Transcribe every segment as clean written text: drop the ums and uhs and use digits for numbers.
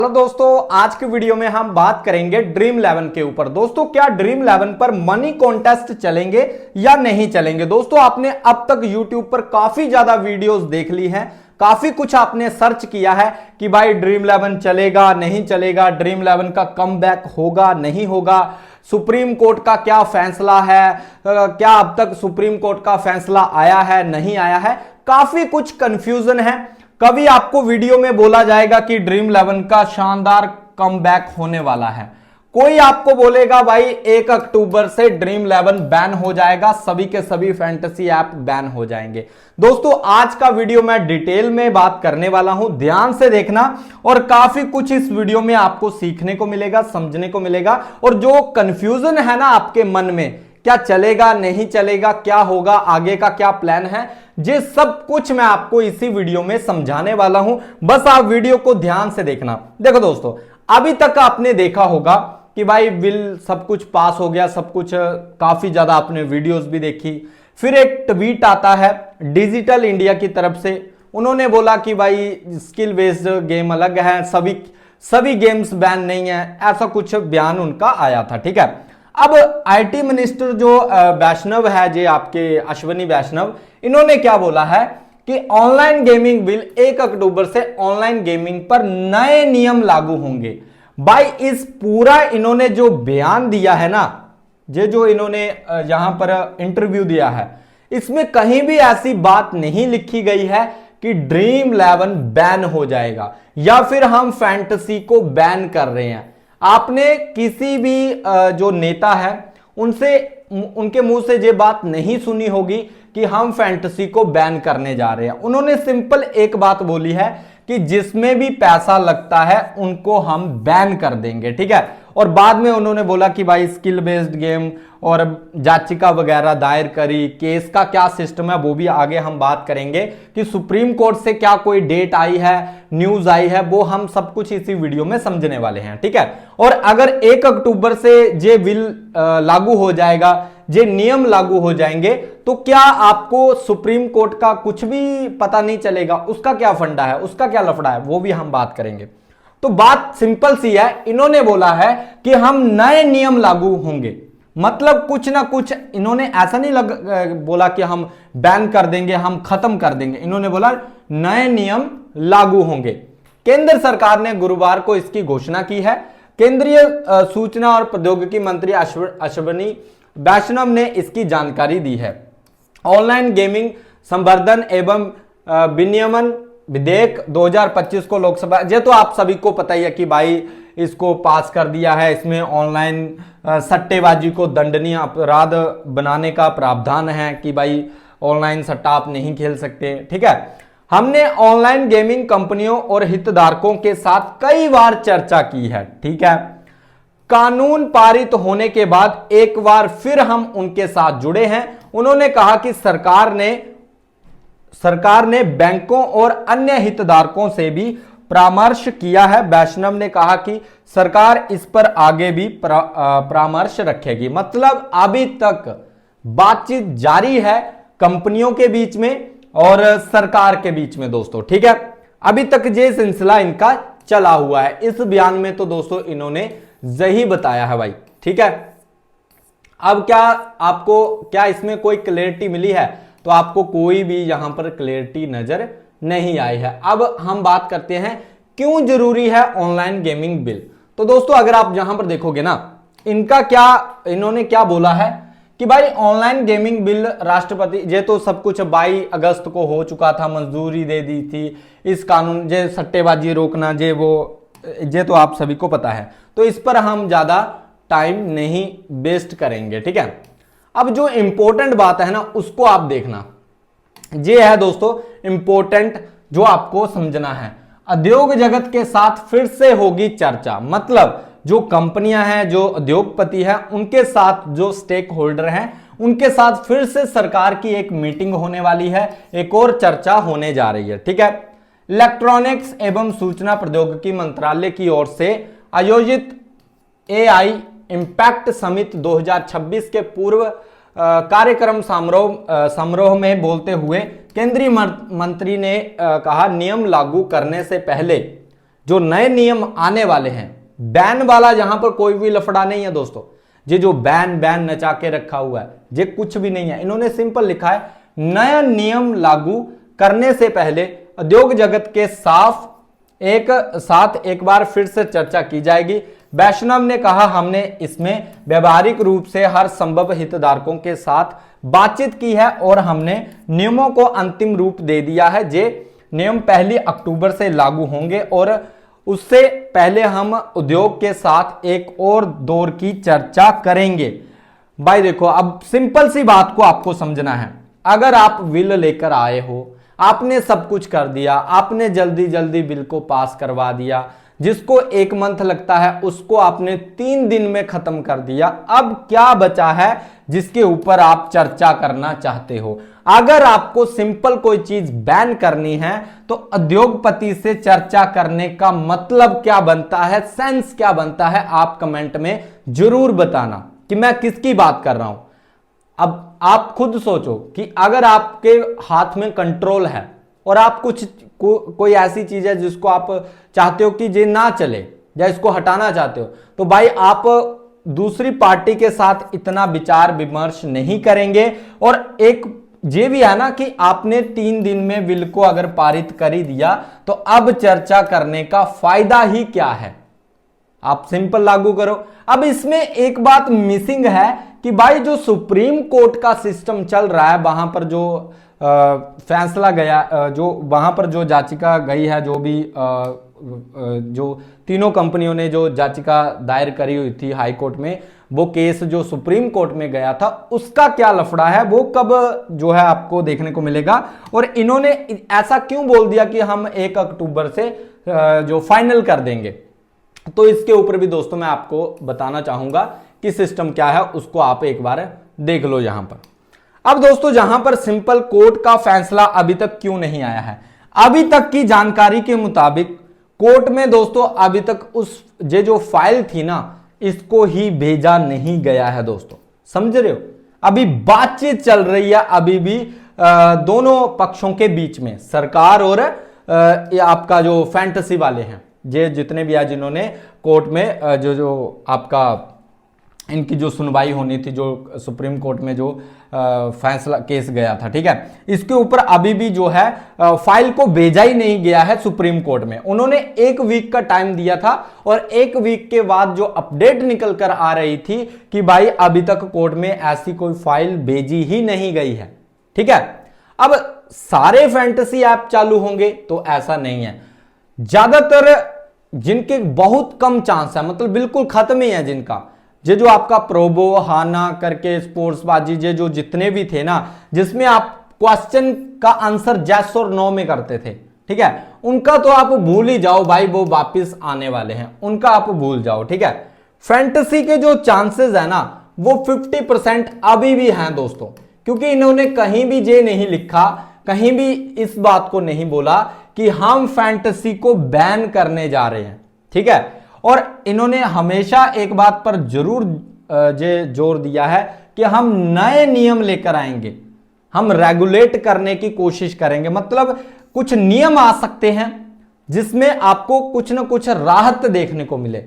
Hello दोस्तों, आज की वीडियो में हम बात करेंगे ड्रीम 11 के ऊपर। दोस्तों, क्या ड्रीम 11 पर मनी कॉन्टेस्ट चलेंगे या नहीं चलेंगे? दोस्तों, आपने अब तक यूट्यूब पर काफी ज्यादा वीडियोस देख ली हैं, काफी कुछ आपने सर्च किया है कि भाई ड्रीम 11 चलेगा नहीं चलेगा, ड्रीम 11 का कमबैक होगा नहीं होगा, सुप्रीम कोर्ट का क्या फैसला है, क्या अब तक सुप्रीम कोर्ट का फैसला आया है नहीं आया है। काफी कुछ कंफ्यूजन है। कभी आपको वीडियो में बोला जाएगा कि ड्रीम 11 का शानदार कमबैक होने वाला है, कोई आपको बोलेगा भाई 1 अक्टूबर से ड्रीम 11 बैन हो जाएगा, सभी के सभी फैंटेसी ऐप बैन हो जाएंगे। दोस्तों, आज का वीडियो मैं डिटेल में बात करने वाला हूं, ध्यान से देखना और काफी कुछ इस वीडियो में आपको सीखने को मिलेगा, समझने को मिलेगा। और जो कंफ्यूजन है ना आपके मन में, क्या चलेगा नहीं चलेगा, क्या होगा, आगे का क्या प्लान है, ये सब कुछ मैं आपको इसी वीडियो में समझाने वाला हूं। बस आप वीडियो को ध्यान से देखना। देखो दोस्तों, अभी तक आपने देखा होगा कि भाई बिल सब कुछ पास हो गया, सब कुछ काफी ज्यादा आपने वीडियोस भी देखी। फिर एक ट्वीट आता है डिजिटल इंडिया की तरफ से, उन्होंने बोला कि भाई स्किल बेस्ड गेम अलग है, सभी गेम्स बैन नहीं है, ऐसा कुछ बयान उनका आया था। ठीक है, अब आईटी मिनिस्टर जो वैष्णव है, जे आपके अश्विनी वैष्णव, इन्होंने क्या बोला है कि ऑनलाइन गेमिंग बिल 1 अक्टूबर से ऑनलाइन गेमिंग पर नए नियम लागू होंगे। भाई इस पूरा इन्होंने जो बयान दिया है ना, ये जो इन्होंने यहां पर इंटरव्यू दिया है, इसमें कहीं भी ऐसी बात नहीं लिखी गई है कि ड्रीम 11 बैन हो जाएगा या फिर हम फैंटेसी को बैन कर रहे हैं। आपने किसी भी जो नेता है उनसे, उनके मुंह से ये बात नहीं सुनी होगी कि हम फैंटेसी को बैन करने जा रहे हैं। उन्होंने सिंपल एक बात बोली है कि जिसमें भी पैसा लगता है उनको हम बैन कर देंगे। ठीक है, और बाद में उन्होंने बोला कि भाई स्किल बेस्ड गेम और याचिका वगैरह दायर करी, केस का क्या सिस्टम है वो भी आगे हम बात करेंगे कि सुप्रीम कोर्ट से क्या कोई डेट आई है, न्यूज आई है, वो हम सब कुछ इसी वीडियो में समझने वाले हैं। ठीक है, और अगर 1 अक्टूबर से ये बिल लागू हो जाएगा, ये नियम लागू हो जाएंगे, तो क्या आपको सुप्रीम कोर्ट का कुछ भी पता नहीं चलेगा, उसका क्या फंडा है, उसका क्या लफड़ा है, वो भी हम बात करेंगे। तो बात सिंपल सी है, इन्होंने बोला है कि हम नए नियम लागू होंगे, मतलब कुछ ना कुछ इन्होंने ऐसा नहीं बोला कि हम बैन कर देंगे, हम खत्म कर देंगे। इन्होंने बोला नए नियम लागू होंगे। केंद्र सरकार ने गुरुवार को इसकी घोषणा की है। केंद्रीय सूचना और प्रौद्योगिकी मंत्री अश्विनी वैष्णव ने इसकी जानकारी दी है। ऑनलाइन गेमिंग संवर्धन एवं विनियमन विधेयक 2025 को लोकसभा, ये तो आप सभी को पता ही है कि भाई इसको पास कर दिया है। इसमें ऑनलाइन सट्टेबाजी को दंडनीय अपराध बनाने का प्रावधान है कि भाई ऑनलाइन सट्टा आप नहीं खेल सकते। ठीक है, हमने ऑनलाइन गेमिंग कंपनियों और हितधारकों के साथ कई बार चर्चा की है। ठीक है, कानून पारित होने के बाद एक बार फिर हम उनके साथ जुड़े हैं। उन्होंने कहा कि सरकार ने बैंकों और अन्य हितधारकों से भी परामर्श किया है। वैष्णव ने कहा कि सरकार इस पर आगे भी परामर्श रखेगी। मतलब अभी तक बातचीत जारी है कंपनियों के बीच में और सरकार के बीच में दोस्तों। ठीक है, अभी तक ये सिलसिला इनका चला हुआ है। इस बयान में तो दोस्तों इन्होंने यही बताया है भाई। ठीक है, अब क्या आपको क्या इसमें कोई क्लैरिटी मिली है? तो आपको कोई भी यहां पर क्लैरिटी नजर नहीं आई है। अब हम बात करते हैं क्यों जरूरी है ऑनलाइन गेमिंग बिल। तो दोस्तों, अगर आप यहां पर देखोगे ना, इन्होंने क्या बोला है कि भाई ऑनलाइन गेमिंग बिल राष्ट्रपति, ये तो सब कुछ 22 अगस्त को हो चुका था, मंजूरी दे दी थी। इस कानून, ये सट्टेबाजी रोकना, ये तो आप सभी को पता है, तो इस पर हम ज्यादा टाइम नहीं वेस्ट करेंगे। ठीक है, अब जो इंपॉर्टेंट बात है ना उसको आप देखना, ये है दोस्तों इंपॉर्टेंट जो आपको समझना है। उद्योग जगत के साथ फिर से होगी चर्चा, मतलब जो कंपनियां हैं, जो उद्योगपति हैं, उनके साथ जो स्टेक होल्डर हैं, उनके साथ फिर से सरकार की एक मीटिंग होने वाली है, एक और चर्चा होने जा रही है। ठीक है, इलेक्ट्रॉनिक्स एवं सूचना प्रौद्योगिकी मंत्रालय की ओर से आयोजित एआई इंपैक्ट समिट 2026 के पूर्व कार्यक्रम समारोह में बोलते हुए केंद्रीय मंत्री ने कहा, नियम लागू करने से पहले जो नए नियम आने वाले हैं, बैन वाला जहां पर कोई भी लफड़ा नहीं है दोस्तों। ये जो बैन बैन नचा के रखा हुआ है, ये कुछ भी नहीं है। इन्होंने सिंपल लिखा है नया नियम लागू करने से पहले उद्योग जगत के साथ एक बार फिर से चर्चा की जाएगी। वैष्णव ने कहा, हमने इसमें व्यवहारिक रूप से हर संभव हितधारकों के साथ बातचीत की है और हमने नियमों को अंतिम रूप दे दिया है। जे नियम 1 अक्टूबर से लागू होंगे और उससे पहले हम उद्योग के साथ एक और दौर की चर्चा करेंगे। भाई देखो, अब सिंपल सी बात को आपको समझना है। अगर आप बिल लेकर आए हो, आपने सब कुछ कर दिया, आपने जल्दी जल्दी बिल को पास करवा दिया, जिसको 1 मंथ लगता है उसको आपने 3 दिन में खत्म कर दिया। अब क्या बचा है जिसके ऊपर आप चर्चा करना चाहते हो? अगर आपको सिंपल कोई चीज बैन करनी है तो उद्योगपति से चर्चा करने का मतलब क्या बनता है, सेंस क्या बनता है, आप कमेंट में जरूर बताना कि मैं किसकी बात कर रहा हूं। अब आप खुद सोचो कि अगर आपके हाथ में कंट्रोल है और आप कोई ऐसी चीज है जिसको आप चाहते हो कि ये ना चले या इसको हटाना चाहते हो, तो भाई आप दूसरी पार्टी के साथ इतना विचार विमर्श नहीं करेंगे। और एक ये भी है ना कि आपने 3 दिन में बिल को अगर पारित कर ही दिया तो अब चर्चा करने का फायदा ही क्या है? आप सिंपल लागू करो। अब इसमें एक बात मिसिंग है कि भाई जो सुप्रीम कोर्ट का सिस्टम चल रहा है, वहां पर जो फैसला गया, जो वहां पर जो याचिका गई है, जो भी जो तीनों कंपनियों ने जो याचिका दायर करी हुई थी हाई कोर्ट में, वो केस जो सुप्रीम कोर्ट में गया था, उसका क्या लफड़ा है, वो कब जो है आपको देखने को मिलेगा। और इन्होंने ऐसा क्यों बोल दिया कि हम 1 अक्टूबर से जो फाइनल कर देंगे? तो इसके ऊपर भी दोस्तों मैं आपको बताना चाहूंगा कि सिस्टम क्या है, उसको आप एक बार देख लो यहां पर। अब दोस्तों, जहां पर सिंपल कोर्ट का फैसला अभी तक क्यों नहीं आया है? अभी तक की जानकारी के मुताबिक कोर्ट में दोस्तों अभी तक ये जो फाइल थी ना, इसको ही भेजा नहीं गया है दोस्तों, समझ रहे हो? अभी बातचीत चल रही है अभी भी दोनों पक्षों के बीच में, सरकार और आपका जो फैंटेसी वाले हैं, ये जितने भी है जिन्होंने कोर्ट में जो आपका इनकी जो सुनवाई होनी थी, जो सुप्रीम कोर्ट में जो फैसला केस गया था, ठीक है, इसके ऊपर अभी भी जो है फाइल को भेजा ही नहीं गया है सुप्रीम कोर्ट में। उन्होंने 1 वीक का टाइम दिया था और 1 वीक के बाद जो अपडेट निकल कर आ रही थी कि भाई अभी तक कोर्ट में ऐसी कोई फाइल भेजी ही नहीं गई है, ठीक है। अब सारे फैंटेसी ऐप चालू होंगे तो ऐसा नहीं है। ज्यादातर जिनके बहुत कम चांस है, मतलब बिल्कुल खत्म ही है जिनका, ये जो आपका प्रोबो, हाना करके स्पोर्ट्सबाजी, ये जो जितने भी थे ना, जिसमें आप क्वेश्चन का आंसर यस और नो में करते थे, ठीक है, उनका तो आप भूल ही जाओ भाई, वो वापस आने वाले हैं, उनका आप भूल जाओ, ठीक है। फैंटेसी के जो चांसेस है ना, वो 50% अभी भी हैं दोस्तों, क्योंकि इन्होंने कहीं भी ये नहीं लिखा, कहीं भी इस बात को नहीं बोला कि हम फैंटेसी को बैन करने जा रहे हैं, ठीक है। और इन्होंने हमेशा एक बात पर जरूर जोर दिया है कि हम नए नियम लेकर आएंगे, हम रेगुलेट करने की कोशिश करेंगे। मतलब कुछ नियम आ सकते हैं जिसमें आपको कुछ ना कुछ राहत देखने को मिले,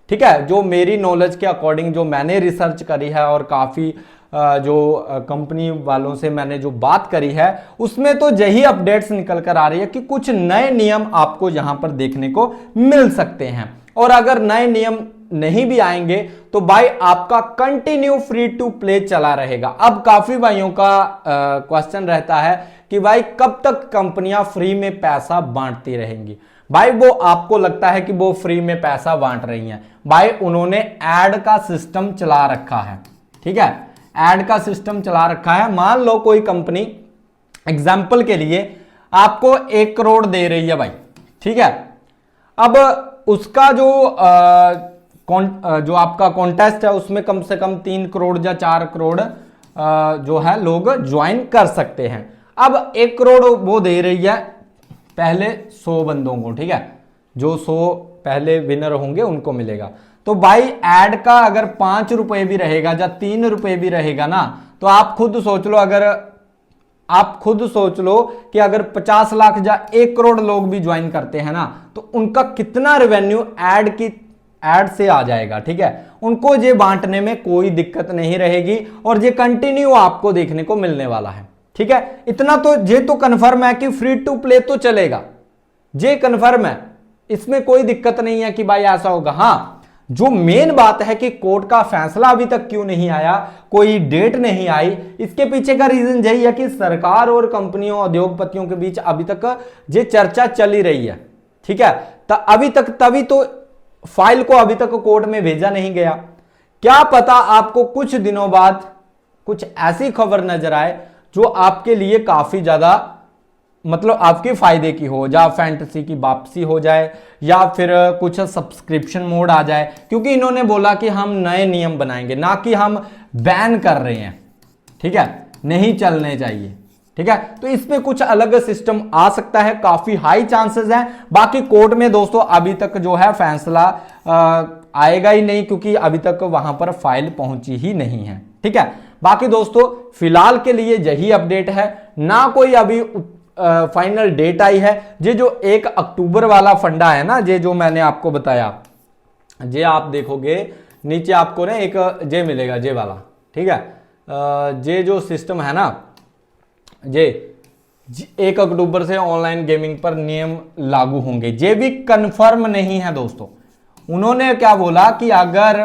ठीक है। जो मेरी नॉलेज के अकॉर्डिंग जो मैंने रिसर्च करी है और काफी जो कंपनी वालों से मैंने जो बात करी है, उसमें तो यही अपडेट्स निकल कर आ रही है कि कुछ नए नियम आपको यहां पर देखने को मिल सकते हैं। और अगर नए नियम नहीं भी आएंगे तो भाई आपका कंटिन्यू फ्री टू प्ले चला रहेगा। अब काफी भाइयों का क्वेश्चन रहता है कि भाई कब तक कंपनियां फ्री में पैसा बांटती रहेंगी। भाई वो आपको लगता है कि वो फ्री में पैसा बांट रही हैं, भाई उन्होंने एड का सिस्टम चला रखा है, ठीक है, एड का सिस्टम चला रखा है। मान लो कोई कंपनी एग्जाम्पल के लिए आपको 1 करोड़ दे रही है भाई, ठीक है। अब उसका जो आपका कॉन्टेस्ट है उसमें कम से कम 3 करोड़ या 4 करोड़ जो है लोग ज्वाइन कर सकते हैं। अब 1 करोड़ वो दे रही है पहले 100 बंदों को, ठीक है, जो 100 पहले विनर होंगे उनको मिलेगा। तो भाई ऐड का अगर 5 रुपए भी रहेगा या 3 रुपए भी रहेगा ना, तो आप खुद सोच लो, अगर आप खुद सोच लो कि अगर 50 लाख या 1 करोड़ लोग भी ज्वाइन करते हैं ना, तो उनका कितना रेवेन्यू ऐड से आ जाएगा। ठीक है, उनको ये बांटने में कोई दिक्कत नहीं रहेगी और ये कंटिन्यू आपको देखने को मिलने वाला है। ठीक है, इतना तो ये तो कन्फर्म है कि फ्री टू प्ले तो चलेगा, ये कन्फर्म है, इसमें कोई दिक्कत नहीं है कि भाई ऐसा होगा। हाँ, जो मेन बात है कि कोर्ट का फैसला अभी तक क्यों नहीं आया, कोई डेट नहीं आई, इसके पीछे का रीजन यही है कि सरकार और कंपनियों उद्योगपतियों के बीच अभी तक ये चर्चा चल ही रही है। ठीक है, तो अभी तक तभी तो फाइल को अभी तक कोर्ट में भेजा नहीं गया। क्या पता आपको कुछ दिनों बाद कुछ ऐसी खबर नजर आए जो आपके लिए काफी ज्यादा मतलब आपके फायदे की हो, या फैंटेसी की वापसी हो जाए, या फिर कुछ सब्सक्रिप्शन मोड आ जाए, क्योंकि इन्होंने बोला कि हम नए नियम बनाएंगे, ना कि हम बैन कर रहे हैं। ठीक है, नहीं चलने चाहिए। ठीक है, तो इसमें कुछ अलग सिस्टम आ सकता है, काफी हाई चांसेस हैं। बाकी कोर्ट में दोस्तों अभी तक जो है फैसला आएगा ही नहीं, क्योंकि अभी तक वहां पर फाइल पहुंची ही नहीं है। ठीक है, बाकी दोस्तों फिलहाल के लिए यही अपडेट है, ना कोई अभी फाइनल डेट आई है। ये जो 1 अक्टूबर वाला फंडा है ना, ये जो मैंने आपको बताया, ये आप देखोगे नीचे आपको ना एक जे मिलेगा, जे वाला। ठीक है, ये जो सिस्टम है ना, ये 1 अक्टूबर से ऑनलाइन गेमिंग पर नियम लागू होंगे, ये भी कंफर्म नहीं है दोस्तों। उन्होंने क्या बोला कि अगर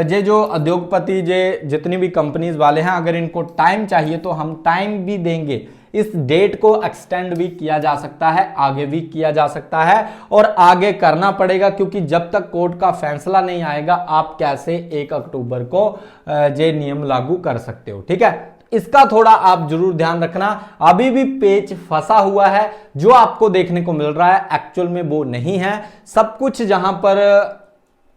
ये जो उद्योगपति, ये जितनी भी कंपनीज वाले हैं, अगर इनको टाइम चाहिए तो हम टाइम भी देंगे। इस डेट को एक्सटेंड भी किया जा सकता है, आगे भी किया जा सकता है, और आगे करना पड़ेगा, क्योंकि जब तक कोर्ट का फैसला नहीं आएगा आप कैसे 1 अक्टूबर को ये नियम लागू कर सकते हो। ठीक है, इसका थोड़ा आप जरूर ध्यान रखना। अभी भी पेच फंसा हुआ है, जो आपको देखने को मिल रहा है एक्चुअल में वो नहीं है। सब कुछ जहां पर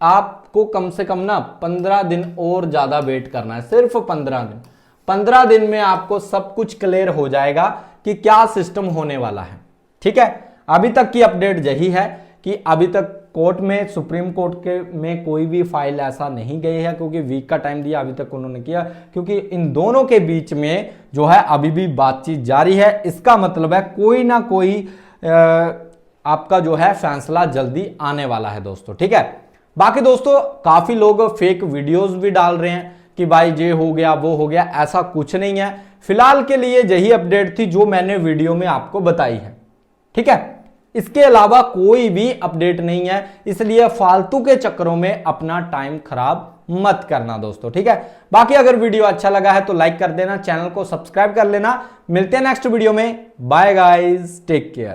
आपको कम से कम ना 15 दिन और ज्यादा वेट करना है, सिर्फ 15 दिन। 15 दिन में आपको सब कुछ क्लियर हो जाएगा कि क्या सिस्टम होने वाला है। ठीक है, अभी तक की अपडेट यही है कि अभी तक कोर्ट में, सुप्रीम कोर्ट के में कोई भी फाइल ऐसा नहीं गई है, क्योंकि वीक का टाइम दिया अभी तक उन्होंने किया, क्योंकि इन दोनों के बीच में जो है अभी भी बातचीत जारी है। इसका मतलब है कोई ना कोई आपका जो है फैसला जल्दी आने वाला है दोस्तों। ठीक है, बाकी दोस्तों काफी लोग फेक वीडियोस भी डाल रहे हैं कि भाई ये हो गया वो हो गया, ऐसा कुछ नहीं है। फिलहाल के लिए यही अपडेट थी जो मैंने वीडियो में आपको बताई है। ठीक है, इसके अलावा कोई भी अपडेट नहीं है, इसलिए फालतू के चक्करों में अपना टाइम खराब मत करना दोस्तों। ठीक है, बाकी अगर वीडियो अच्छा लगा है तो लाइक कर देना, चैनल को सब्सक्राइब कर लेना। मिलते हैं नेक्स्ट वीडियो में, बाय गाइस, टेक केयर।